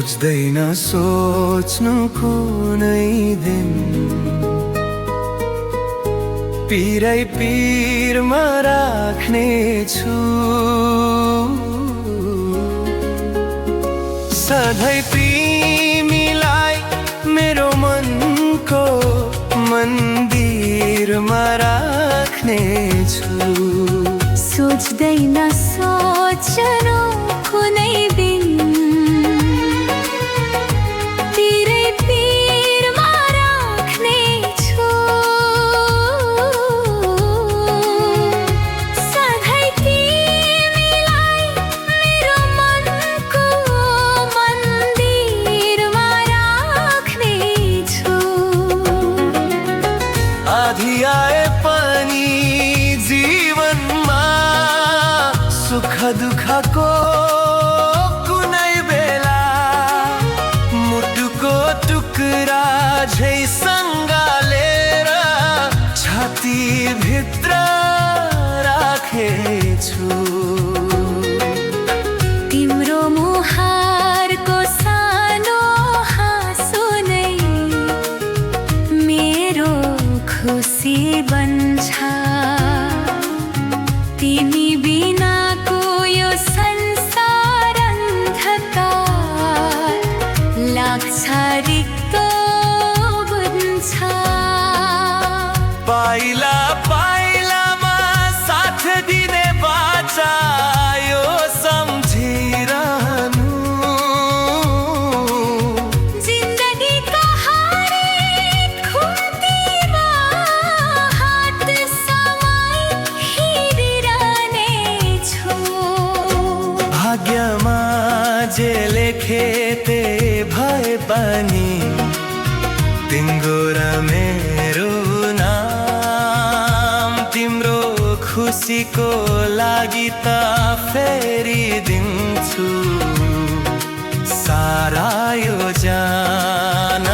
सोच्दैन सोच्नु कुनै दिन पिरै पिरमा राख्ने छु सधैँ तिमीलाई मेरो मनको मन्दिरमा राख्ने छु सोच्दैन सोच्नु कुनै दिन तिरै पिरमा राख्ने छु सधैँ तिमीलाई मेरो मनको मन्दिरमा राख्ने छु आधी आए पनि जीवनमा सुख दुःखको कुनै बेला मुटुको टुक्रा झै सँगालेर छातीभित्र राखेछु तिम्रो मुहारको सानो हाँसो नै मेरो खुसी बन्छ तिमी बिनाको यो संसार अन्धकार लाग्छ रित्तो बुझ्छ पाइला पाइलामा साथ दिने बाचा यो सम्झिरहनु जिन्दगीका हरेक खुम्तीमा हात समाई हिँडिरहने छु भाग्यमा जे लेखे त्यही भए पनि तिम्रो र मेरो नाम तिम्रो खुसीको लागि त फेरिदिन्छु सारा यो जान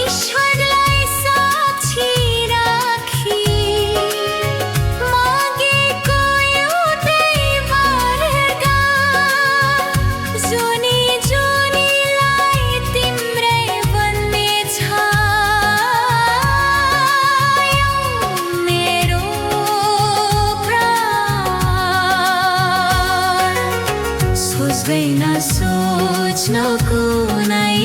ईश्वरलाई साक्षी राखी मागेको एउटै वरदान जुनी जुनीलाई तिम्रै भन्ने छ यो मेरो प्राण सोच्दैन सोच्न कुनै